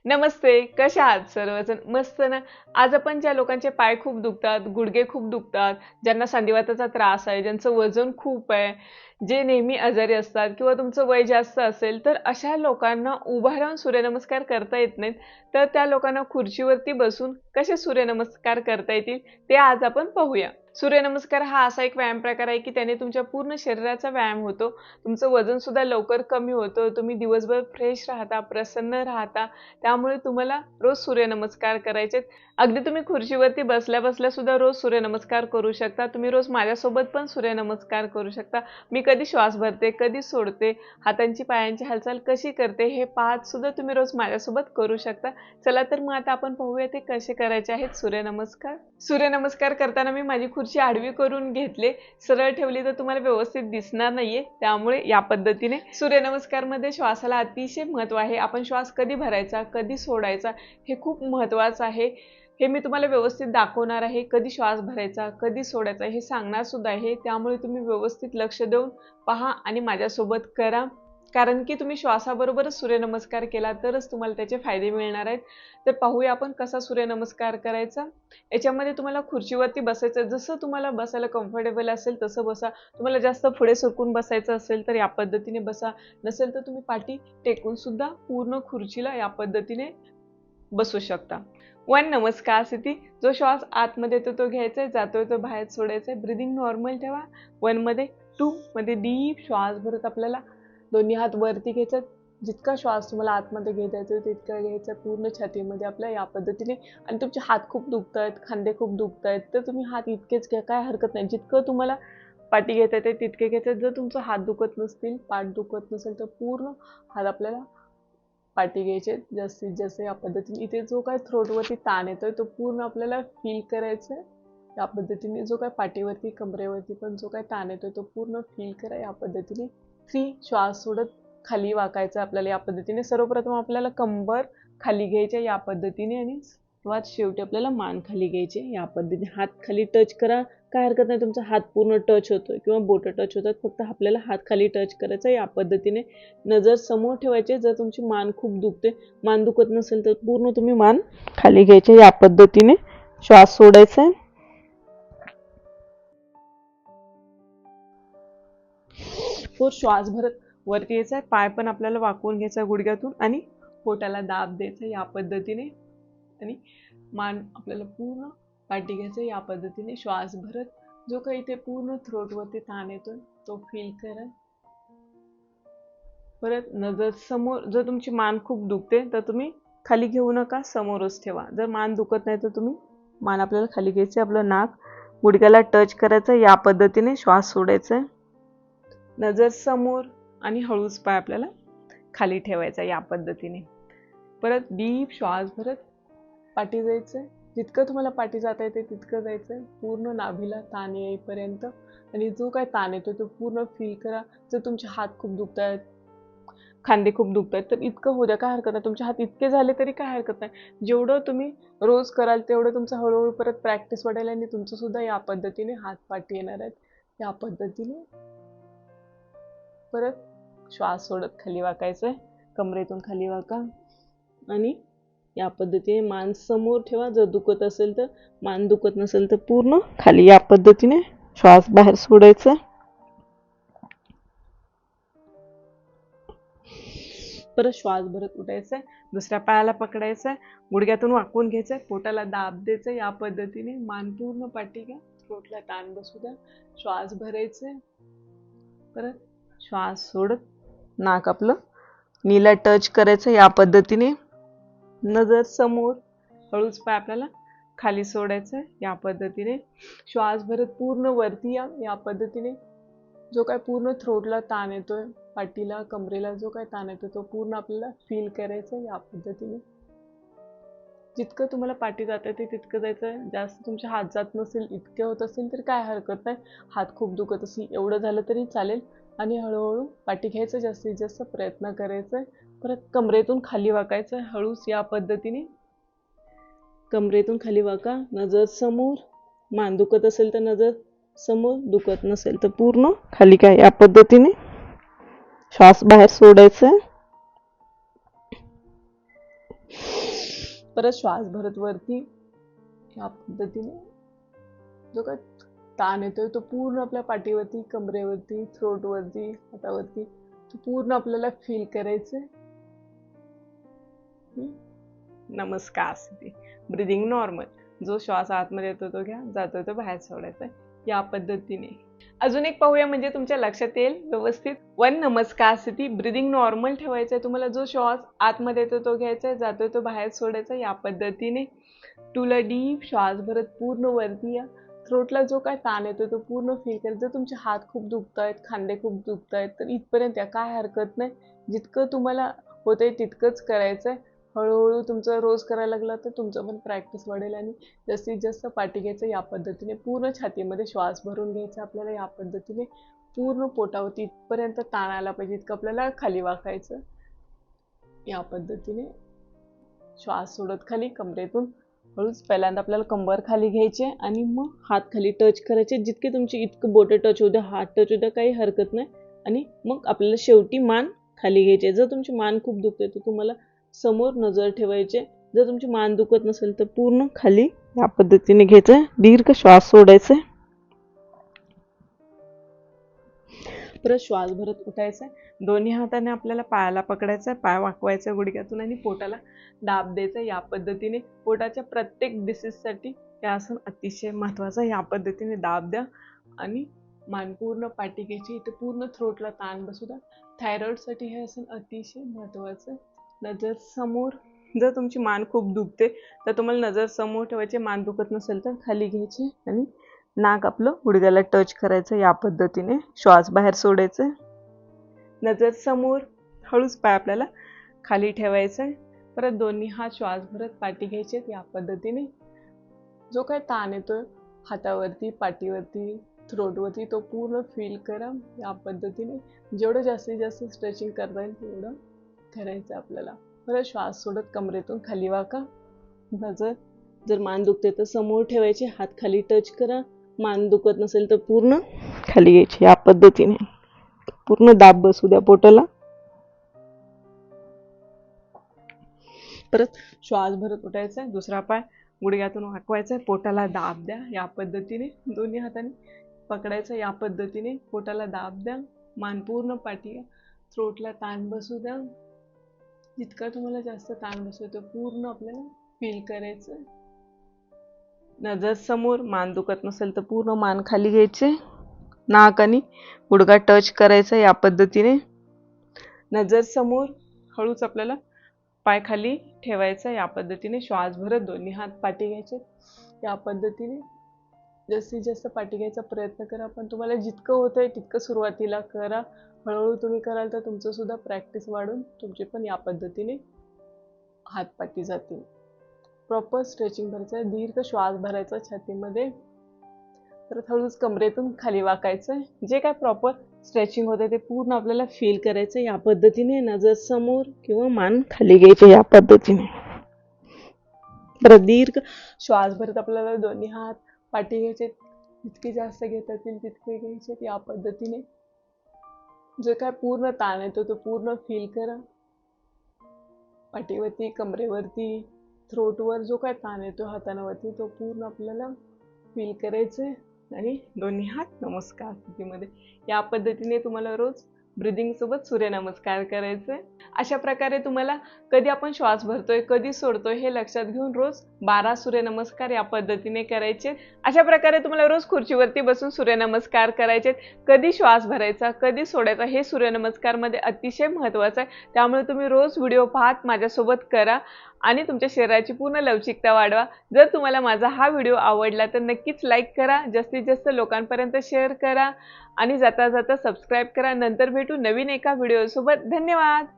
नमस्ते, कशा आहात सर्वजण? मस्त ना? आज आपण ज्या लोकांचे पाय खूप दुखतात, गुडघे खूप दुखतात, ज्यांना संधिवाताचा त्रास आहे, ज्यांचं वजन खूप आहे, जे नेहमी आजारी असतात किंवा तुमचं वय जास्त असेल, तर अशा लोकांना उभा राहून सूर्यनमस्कार करता येत नाहीत. तर त्या लोकांना खुर्चीवरती बसून कसे सूर्यनमस्कार करता येतील, ते आज आपण पाहूया. सूर्यनमस्कार हा असा एक व्यायाम प्रकार आहे की त्याने तुमच्या पूर्ण शरीराचा व्यायाम होतो. तुमचं वजन सुद्धा लवकर कमी होतं. तुम्ही दिवसभर फ्रेश राहता, प्रसन्न राहता. त्यामुळे तुम्हाला रोज सूर्यनमस्कार करायचे. अगदी तुम्ही खुर्चीवरती बसल्या बसल्या सुद्धा रोज सूर्यनमस्कार करू शकता. तुम्ही रोज माझ्यासोबत पण सूर्यनमस्कार करू शकता. मी कधी श्वास भरते, कधी सोडते, हातांची पायांची हालचाल कशी करते हे पाहत सुद्धा तुम्ही रोज माझ्यासोबत करू शकता. चला तर मग आता आपण पाहूया ते कसे करायचे आहेत सूर्यनमस्कार. सूर्यनमस्कार करताना मी माझी खुर्ची आडवी करून घेतले. सरळ ठेवली तर तुम्हाला व्यवस्थित दिसणार नाहीये, त्यामुळे या पद्धतीने सूर्यनमस्कार मध्ये श्वासाला अतिशय महत्त्व आहे. आपण श्वास कधी भरायचा, कधी सोडायचा हे खूप महत्त्वाचं आहे. हे मी तुम्हाला व्यवस्थित दाखवणार आहे. कधी श्वास भरायचा, कधी सोडायचा हे सांगणार सुद्धा आहे. त्यामुळे तुम्ही व्यवस्थित लक्ष देऊन पहा आणि माझ्यासोबत करा. कारण की तुम्ही श्वासाबरोबरच सूर्यनमस्कार केला तरच तुम्हाला त्याचे फायदे मिळणार आहेत. तर पाहूया आपण कसा सूर्यनमस्कार करायचा. याच्यामध्ये तुम्हाला खुर्चीवरती बसायचं, जसं तुम्हाला बसायला कम्फर्टेबल असेल तसं बसा. तुम्हाला जास्त पुढे सरकून बसायचं असेल तर या पद्धतीने बसा. नसेल तर तुम्ही पाठी टेकून सुद्धा पूर्ण खुर्चीला या पद्धतीने बसू शकता. 1 नमस्कार स्थिती. जो श्वास आतमध्ये येतो तो घ्यायचा आहे, जातोय तो बाहेर सोडायचा आहे. ब्रीदिंग नॉर्मल ठेवा. 1 मध्ये. 2 मध्ये डीप श्वास भरत आपल्याला दोन्ही हात वरती घ्यायचे. जितका श्वास तुम्हाला आतमध्ये घेता येतो तितका घ्यायचा पूर्ण छातीमध्ये आपल्या या पद्धतीने. आणि तुमचे हात खूप दुखत आहेत, खांदे खूप दुखत आहेत, तर तुम्ही हात इतकेच घ्या, काय हरकत नाही. जितकं तुम्हाला पाठी घेता येते तितके घ्यायचे. जर तुमचं हात दुखत नसतील, पाठ दुखत नसेल तर पूर्ण हात आपल्याला पाठी घ्यायचे जास्तीत जास्त या पद्धतीने. इथे जो काय थ्रोटवरती ताण येतोय तो पूर्ण आपल्याला फील करायचा आहे या पद्धतीने. जो काय पाठीवरती, कमरेवरती पण जो काय ताण येतोय तो पूर्ण फील करा या पद्धतीने. 3 श्वास सोडत खाली वाकायचं आपल्याला या पद्धतीने. सर्वप्रथम आपल्याला कंबर खाली घ्यायचे या पद्धतीने आणि सर्वात शेवटी आपल्याला मान खाली घ्यायचे या पद्धतीने. हात खाली टच करा, काय हरकत नाही. तुमचा हात पूर्ण टच होतोय किंवा बोट टच होतात, फक्त आपल्याला हात खाली टच करायचा या पद्धतीने. नजर समोर ठेवायचे. जर तुमची मान खूप दुखते, मान दुखत नसेल तर पूर्ण तुम्ही मान खाली घ्यायचे या पद्धतीने. श्वास सोडायचा आहे. श्वास भरत वरती यायचा आहे. पाय पण आपल्याला वाकवून घ्यायचा गुडघ्यातून आणि पोटाला दाब द्यायचा या पद्धतीने. आणि मान आपल्याला पूर्ण पाठी घ्यायचं या पद्धतीने. श्वास भरत जो काही इथे पूर्ण थ्रोटवरती ताण येतोय तो फील करा. परत नजर समोर. जर तुमची मान खूप दुखते तर तुम्ही खाली घेऊ नका, समोरच ठेवा. जर मान दुखत नाही तर तुम्ही मान आपल्याला खाली घ्यायची. आपलं नाक गुडघ्याला टच करायचं या पद्धतीने. श्वास सोडायचा आहे. नजर समोर आणि हळूच पाय आपल्याला खाली ठेवायचा या पद्धतीने. परत डीप श्वास भरत पाठी जायचंय. जितकं तुम्हाला पाठी जाता येते तितकं जायचंय, पूर्ण नाभीला ताण येईपर्यंत. आणि जो काय ताण येतो तो पूर्ण फील करा. जर तुमचे हात खूप दुखत आहेत, खांदे खूप दुखत आहेत तर इतकं होऊ द्या, काय हरकत नाही. तुमचे हात इतके झाले तरी काय हरकत नाही. जेवढं तुम्ही रोज कराल तेवढं तुमचं हळूहळू परत प्रॅक्टिस वाढेल आणि तुमचं सुद्धा या पद्धतीने हात पाठी येणार आहेत या पद्धतीने. परत श्वास सोडत खाली वाकायचंय. कमरेतून खाली वाका आणि या पद्धतीने मान समोर ठेवा. जर दुखत असेल तर, मान दुखत नसेल तर पूर्ण खाली या पद्धतीने. श्वास बाहेर सोडायचा. परत श्वास भरत उठायचंय. दुसऱ्या पायाला पकडायचंय, गुडघ्यातून वाकवून घ्यायचंय, पोटाला दाब द्यायचं या पद्धतीने. मान पूर्ण पाठी घ्या, थ्रोटला ताण बसू द्या. श्वास भरायचंय. परत श्वास सोडत नाक आपलं नीला टच करायचं या पद्धतीने. नजर समोर, हळूच पाय आपल्याला खाली सोडायचं या पद्धतीने. श्वास भरत पूर्ण वरती या पद्धतीने. जो काय पूर्ण थ्रोटला ताण येतोय, पाठीला, कमरेला जो काय ताण येतो तो पूर्ण आपल्याला फील करायचा या पद्धतीने. जितकं तुम्हाला पाठी जात आहे तितकं जायचं. जास्त तुमचे हात जात नसेल, इतके होत असेल तर काय हरकत नाही. हात खूप दुखत असेल एवढं झालं तरी चालेल. आणि हळूहळू पाठी घ्यायचं, जास्तीत जास्त प्रयत्न करायचा. परत कमरेतून खाली वाकायचं हळूच या पद्धतीने. कमरेतून खाली वाका. नजर समोर. मान दुखत असेल तर नजर समोर, दुखत नसेल तर पूर्ण खाली काय या पद्धतीने. श्वास बाहेर सोडायचा. परत श्वास भरत वरती या पद्धतीने जो काय ताण येतोय तो पूर्ण आपल्या पाठीवरती, कमरेवरती, थ्रोटवरती, हातावरती तो पूर्ण आपल्याला फील करायचंय. नमस्कार स्थिती. Breathing normal. जो श्वास आतमध्ये येतो तो घ्या, जातो तो बाहेर सोडायचा या पद्धतीने. अजून एक पाहूया म्हणजे तुमच्या लक्षात येईल व्यवस्थित. 1 नमस्कार स्थिती. ब्रीदिंग नॉर्मल ठेवायचं आहे तुम्हाला. जो श्वास आतमध्ये येतो तो घ्यायचा आहे, जातोय तो बाहेर सोडायचा या पद्धतीने. 2 ला डीप श्वास भरत पूर्ण वरती या. थ्रोटला जो काय ताण येतो तो पूर्ण फील करायचा. जर तुमचे हात खूप दुखतायत, खांदे खूप दुखतायत तर इथपर्यंत या, काय हरकत नाही. जितकं तुम्हाला होतंय तितकंच करायचंय. हळूहळू तुमचं रोज करायला लागला तर तुमचं पण प्रॅक्टिस वाढेल आणि जास्तीत जास्त पाठी घ्यायचं या पद्धतीने. पूर्ण छातीमध्ये श्वास भरून घ्यायचा आपल्याला या पद्धतीने. पूर्ण पोटावरती इथपर्यंत ताण आला पाहिजे इतकं आपल्याला खाली वाकायचं या पद्धतीने. श्वास सोडत खाली कमरेतून हळूच पहिल्यांदा आपल्याला कंबर खाली घ्यायचे आणि मग हात खाली टच करायचे. जितके तुमची इतकं बोटे टच होऊ द्या, हात टच होऊ द्या, काही हरकत नाही. आणि मग आपल्याला शेवटी मान खाली घ्यायची. जर तुमची मान खूप दुखते तर तुम्हाला समोर नजर ठेवायचे. जर तुमची मान दुखत नसेल तर पूर्ण खाली या पद्धतीने घ्यायचं. दीर्घ श्वास सोडायचे. परत श्वास भरत उठायचा. दोन्ही हाताने आपल्याला पायाला पकडायचं, पाय वाकवायचा गुडघ्यातून आणि पोटाला दाब द्यायचा या पद्धतीने. पोटाच्या प्रत्येक डिसीजसाठी हे आसन अतिशय महत्त्वाचं. या पद्धतीने दाब द्या आणि मान पूर्ण पाठी घ्यायची. इथे पूर्ण थ्रोटला ताण बसू द्या. थायरॉइडसाठी हे आसन अतिशय महत्त्वाचं. नजर समोर. जर तुमची मान खूप दुखते तर तुम्हाला नजर समोर ठेवायची. मान दुखत नसेल तर खाली घ्यायची आणि नाक आपलं गुडघ्याला टच करायचं या पद्धतीने. श्वास बाहेर सोडायचे. नजर समोर. हळूच पाय आपल्याला खाली ठेवायचा. परत दोन्ही हात श्वास भरत पाठी घ्यायचे या पद्धतीने. जो काय ताण येतोय हातावरती, पाठीवरती, थ्रोटवरती तो पूर्ण फील करा या पद्धतीने. जेवढं जास्तीत जास्त स्ट्रेचिंग करता येईल तेवढं करायचं आपल्याला. परत श्वास सोडत कमरेतून खाली वाका. नजर जर मान दुखते तर समोर ठेवायचे, हात खाली टच करा. मान दुखत नसेल तर पूर्ण खाली घ्यायची या पद्धतीने. पूर्ण दाब बसू द्या पोटाला. परत श्वास भरत उठायचा. दुसरा पाय गुडघ्यातून वाकवायचा. पोटाला दाब द्या या पद्धतीने. दोन्ही हाताने पकडायचं या पद्धतीने. पोटाला दाब द्या. मान पूर्ण पाठी घ्या. थ्रोटला ताण बसू द्या. जितका तुम्हाला जास्त ताण बसतो पूर्ण आपल्याला फील करायचं. नजर समोर. मान दुखत नसेल तर पूर्ण मान खाली घ्यायचे. नाक आणि गुडघा टच करायचा या पद्धतीने. नजर समोर. हळूच आपल्याला पाय खाली ठेवायचा या पद्धतीने. श्वास भरत दोन्ही हात पाठी घ्यायचे या पद्धतीने. जास्तीत जास्त पाठी घ्यायचा प्रयत्न करा. पण तुम्हाला जितकं होतंय तितकं सुरुवातीला करा. हळूहळू तुम्ही कराल तर तुमचं सुद्धा प्रॅक्टिस वाढून तुमचे पण या पद्धतीने हात पाठी जातील. प्रॉपर स्ट्रेचिंग करायचं. दीर्घ श्वास भरायचा छातीमध्ये. परत हळूच कमरेतून खाली वाकायचं. जे काय प्रॉपर स्ट्रेचिंग होते ते पूर्ण आपल्याला फील करायचं या पद्धतीने. नजर समोर किंवा मान खाली घ्यायचे या पद्धतीने. परत दीर्घ श्वास भरत आपल्याला दोन्ही हात पाठी घ्यायचे. जितके जास्त घेता येतील तितके घ्यायचे या पद्धतीने. जे काय पूर्ण ताण येतो तो पूर्ण फील करा. पाठीवरती, कमरेवरती, थ्रोटवर जो काय ताण येतो हातांवरती तो पूर्ण आपल्याला फील करायचं. आणि दोन्ही हात नमस्कार स्थितीमध्ये. या पद्धतीने तुम्हाला रोज ब्रीदिंग सोबत सूर्यनमस्कार करायचे. अशा प्रकारे तुम्हाला कधी आपण श्वास भरतोय, कधी सोडतोय हे लक्षात घेऊन रोज 12 सूर्यनमस्कार या पद्धतीने करायचे. अशा प्रकारे तुम्हाला रोज खुर्चीवरती बसून सूर्यनमस्कार करायचे. कधी श्वास भरायचा, कधी सोडायचा हे सूर्यनमस्कारमध्ये अतिशय महत्त्वाचं आहे. त्यामुळे तुम्ही रोज व्हिडिओ पाहत माझ्यासोबत करा आणि तुमच्या शरीराची पूर्ण लवचिकता वाढवा. जर तुम्हाला माझा हा व्हिडिओ आवडला तर नक्कीच लाईक करा, जास्तीत जास्त लोकांपर्यंत शेअर करा आणि जाता जाता सबस्क्राईब करा. नंतर भेटू नवीन एका व्हिडिओसोबत. धन्यवाद.